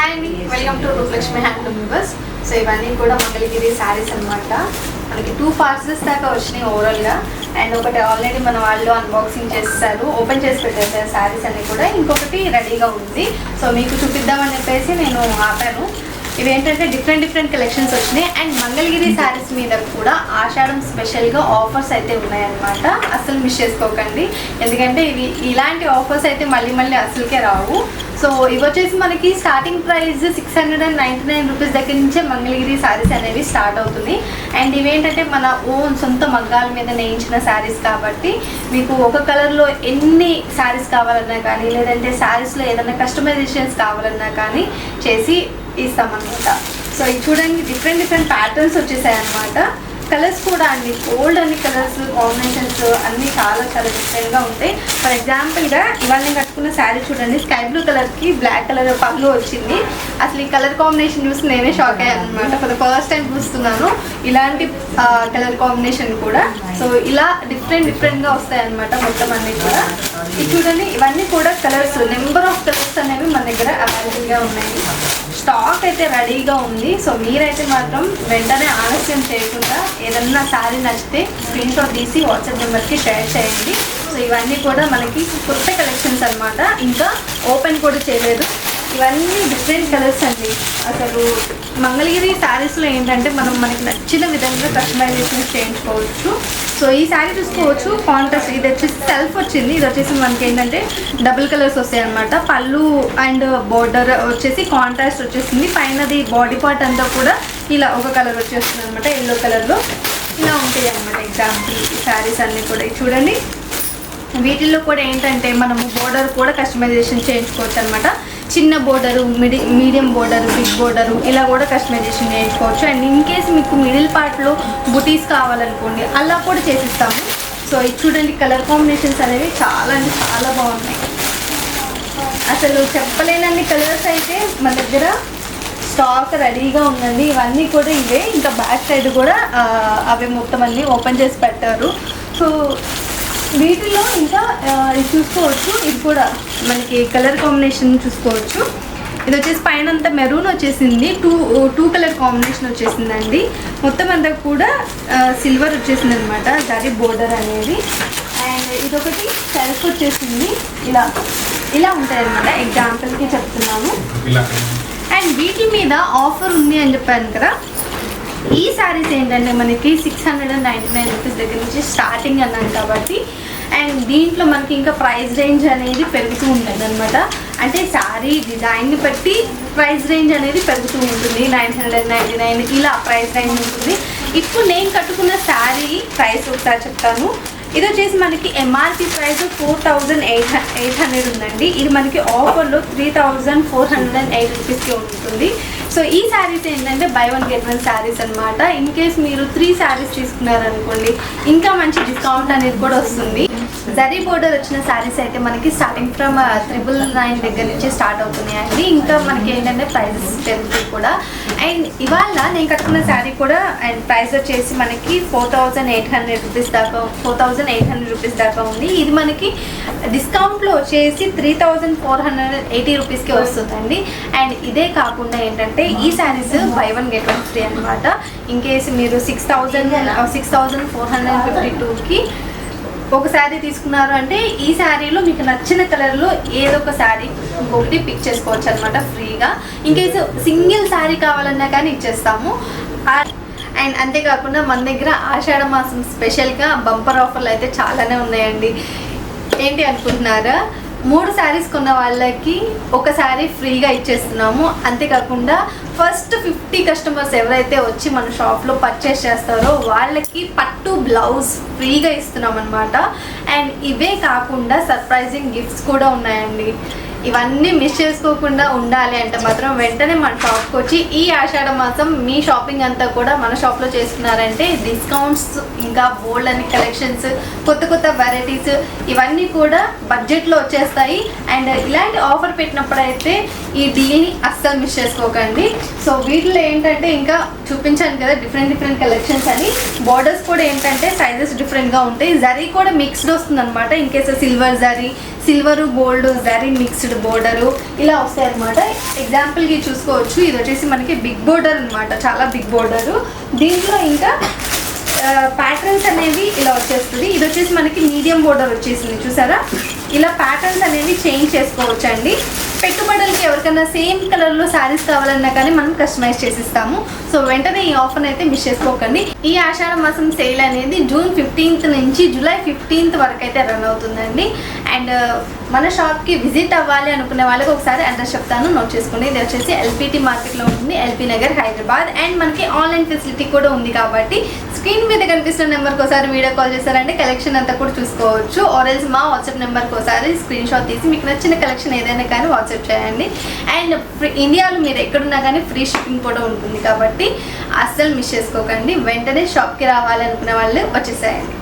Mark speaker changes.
Speaker 1: Hi అండి, welcome to Rupalakshmi handloom viewers. So ఇవన్నీ కూడా మంగళగిరి శారీస్ అనమాట. మనకి 2 పార్సెల్స్ దాకా వచ్చినాయి ఓవరాల్గా. అండ్ ఒకటి ఆల్రెడీ మన వాళ్ళు అన్బాక్సింగ్ చేస్తారు, ఓపెన్ చేసి పెట్టేసారు శారీస్ అన్నీ కూడా. ఇంకొకటి రెడీగా ఉంది. సో మీకు చూపిద్దామని చెప్పేసి నేను ఆపాను. ఇవేంటంటే డిఫరెంట్ కలెక్షన్స్ వచ్చినాయి. అండ్ మంగళగిరి శారీస్ మీద కూడా ఆషాఢం స్పెషల్గా ఆఫర్స్ అయితే ఉన్నాయన్నమాట. అసలు మిస్ చేసుకోకండి, ఎందుకంటే ఇలాంటి ఆఫర్స్ అయితే మళ్ళీ అసలుకే రావు. సో ఇవి వచ్చేసి మనకి స్టార్టింగ్ ప్రైస్ 699 రూపీస్ దగ్గర నుంచే మంగళగిరి శారీస్ అనేవి స్టార్ట్ అవుతుంది. అండ్ ఇవేంటంటే మన ఓన్ సొంత మగ్గాల మీద నేయించిన శారీస్ కాబట్టి మీకు ఒక కలర్లో ఎన్ని శారీస్ కావాలన్నా కానీ, లేదంటే శారీస్లో ఏదైనా కస్టమైజేషన్స్ కావాలన్నా కానీ చేసి ఇస్తామన్నమాట. సో ఇది చూడండి, డిఫరెంట్ ప్యాటర్న్స్ వచ్చేసాయి అన్నమాట. కలర్స్ కూడా అన్ని గోల్డ్ అన్ని కలర్స్ కాంబినేషన్స్ అన్నీ చాలా డిఫరెంట్గా ఉంటాయి. ఫర్ ఎగ్జాంపుల్గా ఇవాళ నేను కట్టుకున్న శారీ చూడండి, స్కై బ్లూ కలర్కి బ్లాక్ కలర్ పళ్ళు వచ్చింది. అసలు ఈ కలర్ కాంబినేషన్ చూసి నేనే షాక్ అయ్యాను అనమాట. ఫర్ ద ఫస్ట్ టైం చూస్తున్నాను ఇలాంటి కలర్ కాంబినేషన్ కూడా. సో ఇలా డిఫరెంట్గా వస్తాయి అనమాట మొత్తం అన్నీ కూడా. ఇది చూడండి, ఇవన్నీ కూడా కలర్స్, నెంబర్ ఆఫ్ కలర్స్ అనేవి మన దగ్గర అవైలబుల్గా ఉన్నాయి. స్టాక్ అయితే రెడీగా ఉంది. సో మీరైతే మాత్రం వెంటనే ఆలస్యం చేయకుండా ఏదన్నా శారీ నచ్చితే స్క్రీన్ షాట్ తీసి వాట్సాప్ నెంబర్కి షేర్ చేయండి. సో ఇవన్నీ కూడా మనకి కొత్త కలెక్షన్స్ అనమాట, ఇంకా ఓపెన్ కూడా చేయలేదు. ఇవన్నీ డిఫరెంట్ కలర్స్ అండి. అసలు మంగళగిరి శారీస్లో ఏంటంటే మనకి నచ్చిన విధంగా కస్టమైజేషన్ చేయించుకోవచ్చు. సో ఈ శారీ చూసుకోవచ్చు, కాంట్రాస్ట్. ఇది వచ్చేసి సెల్ఫ్ వచ్చింది. ఇది వచ్చేసి మనకి ఏంటంటే డబుల్ కలర్స్ వస్తాయి అనమాట. పళ్ళు అండ్ బోర్డర్ వచ్చేసి కాంట్రాస్ట్ వచ్చేసింది. పైనది బాడీ పార్ట్ అంతా కూడా ఇలా ఒక కలర్ వచ్చేస్తుంది అనమాట, ఎల్లో కలర్లో. ఇలా ఉంటాయి అనమాట ఎగ్జాంపుల్ ఈ శారీస్ అన్నీ కూడా. చూడండి, వీటిల్లో కూడా ఏంటంటే మనము బోర్డర్ కూడా కస్టమైజేషన్ చేయించుకోవచ్చు అనమాట. చిన్న border, medium border, big border ఇలా కూడా కస్టమైజేషన్ చేయించుకోవచ్చు. అండ్ ఇన్ కేస్ మీకు మిడిల్ పార్ట్లో బుటీస్ కావాలనుకోండి, అలా కూడా చేసిస్తాము. సో ఇది చూడండి, కలర్ కాంబినేషన్స్ అనేవి చాలా అంటే చాలా బాగున్నాయి. అసలు చెప్పలేనన్ని కలర్స్ అయితే మన దగ్గర స్టాక్ రెడీగా ఉందండి. ఇవన్నీ కూడా ఇవే, ఇంకా బ్యాక్ సైడ్ కూడా అవి మొత్తం అన్నీ ఓపెన్ చేసి పెట్టారు. సో వీటిలో ఇంకా ఇది చూసుకోవచ్చు, ఇది కూడా మనకి కలర్ కాంబినేషన్ చూసుకోవచ్చు. ఇది వచ్చేసి పైన అంతా మెరూన్ వచ్చేసింది, టూ కలర్ కాంబినేషన్ వచ్చేసిందండి. మొత్తం అంతా కూడా సిల్వర్ వచ్చేసింది అనమాట, దాని బోర్డర్ అనేది. అండ్ ఇదొకటి సెల్ఫ్ వచ్చేసింది. ఇలా ఉంటాయి అనమాట, ఎగ్జాంపుల్కి చెప్తున్నాను. అండ్ వీటి మీద ఆఫర్ ఉంది అని చెప్పాను కదా. ఈ శారీస్ ఏంటంటే మనకి 699 రూపీస్ దగ్గర నుంచి స్టార్టింగ్ అన్నాను కాబట్టి. అండ్ దీంట్లో మనకి ఇంకా ప్రైస్ రేంజ్ అనేది పెరుగుతూ ఉంటుంది అనమాట. అంటే శారీ డిజైన్ని బట్టి ప్రైస్ రేంజ్ అనేది పెరుగుతూ ఉంటుంది. 999 ఇలా ప్రైస్ రేంజ్ ఉంటుంది. ఇప్పుడు నేను కట్టుకున్న శారీ ప్రైస్ ఒకసారి చెప్తాను. ఇది వచ్చేసి మనకి ఎంఆర్పి ప్రైస్ 4800 ఉందండి. ఇది మనకి ఆఫర్లో 3408 రూపీస్కి ఉంటుంది. సో ఈ శారీస్ ఏంటంటే బై 1 get 1 శారీస్ అనమాట. ఇన్ కేస్ మీరు 3 శారీస్ తీసుకున్నారనుకోండి, ఇంకా మంచి డిస్కౌంట్ అనేది కూడా వస్తుంది. జరీ బోర్డర్ వచ్చిన శారీస్ అయితే మనకి స్టార్టింగ్ ఫ్రమ్ 999 దగ్గర నుంచి స్టార్ట్ అవుతున్నాయండి. ఇంకా మనకి ఏంటంటే ప్రైజెస్ పెరుగుతాయి కూడా. అండ్ ఇవాళ నేను కట్టుకున్న శారీ కూడా అండ్ ప్రైస్ వచ్చేసి మనకి 4800 రూపీస్ దాకా ఉంది. ఇది మనకి డిస్కౌంట్లో వచ్చేసి 3480 రూపీస్కి వస్తుందండి. అండ్ ఇదే కాకుండా ఏంటంటే ఈ శారీస్ బై 1 get 1 ఫ్రీ అనమాట. ఇన్ కేసు మీరు 6452కి ఒక శారీ తీసుకున్నారు అంటే ఈ శారీలో మీకు నచ్చిన కలర్లో ఏదో ఒక శారీ ఇంకొకటి పిక్ చేసుకోవచ్చు అనమాట ఫ్రీగా. ఇంకేస్ సింగిల్ శారీ కావాలన్నా కానీ ఇచ్చేస్తాము. అండ్ అంతేకాకుండా మన దగ్గర ఆషాఢ మాసం స్పెషల్గా బంపర్ ఆఫర్లు అయితే చాలానే ఉన్నాయండి. ఏంటి అనుకుంటున్నారా? 3 శారీస్ కొన్న వాళ్ళకి ఒక శారీ ఫ్రీగా ఇచ్చేస్తున్నాము. అంతేకాకుండా ఫస్ట్ 50 కస్టమర్స్ ఎవరైతే వచ్చి మన షాప్లో పర్చేస్ చేస్తారో వాళ్ళకి పట్టు బ్లౌజ్ ఫ్రీగా ఇస్తున్నాం అనమాట. అండ్ ఇవే కాకుండా సర్ప్రైజింగ్ గిఫ్ట్స్ కూడా ఉన్నాయండి. ఇవన్నీ మిస్ చేసుకోకుండా ఉండాలి అంటే మాత్రం వెంటనే మన షాప్కి వచ్చి ఈ ఆషాఢ మాసం మీ షాపింగ్ అంతా కూడా మన షాప్లో చేసుకున్నారంటే డిస్కౌంట్స్, ఇంకా బోల్డ్ అని కలెక్షన్స్, కొత్త వెరైటీస్ ఇవన్నీ కూడా బడ్జెట్లో వచ్చేస్తాయి. అండ్ ఇలాంటి ఆఫర్ పెట్టినప్పుడైతే ఈ డీల్ని అస్సలు మిస్ చేసుకోకండి. సో వీటిలో ఏంటంటే ఇంకా చూపించాను కదా డిఫరెంట్ కలెక్షన్స్ అని. బార్డర్స్ కూడా ఏంటంటే సైజెస్ డిఫరెంట్గా ఉంటాయి. జరీ కూడా మిక్స్డ్ వస్తుంది అనమాట. In case silver zari, silver gold zari mixed border ఇలా వస్తాయి అనమాట. ఎగ్జాంపుల్కి చూసుకోవచ్చు, ఇది వచ్చేసి మనకి బిగ్ బోర్డర్ అనమాట, చాలా బిగ్ బోర్డరు. దీంట్లో ఇంకా ప్యాటర్న్స్ అనేవి ఇలా వచ్చేస్తుంది. ఇది వచ్చేసి మనకి మీడియం బోర్డర్ వచ్చేసింది చూసారా. ఇలా ప్యాటర్న్స్ అనేవి చేంజ్ చేసుకోవచ్చు అండి. పెట్టుబడులకి ఎవరికైనా సేమ్ కలర్లో శారీస్ కావాలన్నా కానీ మనం కస్టమైజ్ చేసిస్తాము. సో వెంటనే ఈ ఆఫర్ అయితే మిస్ చేసుకోకండి. ఈ ఆషాఢ మాసం సేల్ అనేది జూన్ 15th నుంచి జూలై 15th వరకు అయితే రన్ అవుతుందండి. అండ్ మన షాప్కి విజిట్ అవ్వాలి అనుకునే వాళ్ళకి ఒకసారి అడ్రస్ చెప్తాను, నోట్ చేసుకోండి. ఇది వచ్చేసి ఎల్పిటి మార్కెట్లో ఉంటుంది, ఎల్పీ నగర్, హైదరాబాద్. అండ్ మనకి ఆన్లైన్ ఫెసిలిటీ కూడా ఉంది కాబట్టి స్క్రీన్ మీద కనిపిస్తున్న నెంబర్కి ఒకసారి వీడియో కాల్ చేశారంటే కలెక్షన్ అంతా కూడా చూసుకోవచ్చు. ఆర్ఎల్స్ మా వాట్సాప్ నెంబర్కి ఒకసారి స్క్రీన్ షాట్ తీసి మీకు నచ్చిన కలెక్షన్ ఏదైనా కానీ వాట్సాప్ చేయండి. అండ్ ఇండియాలో మీరు ఎక్కడున్నా కానీ ఫ్రీ షిప్పింగ్ కూడా ఉంటుంది కాబట్టి అస్సలు మిస్ చేసుకోకండి. వెంటనే షాప్కి రావాలి అనుకునే వాళ్ళు వచ్చేసేయండి.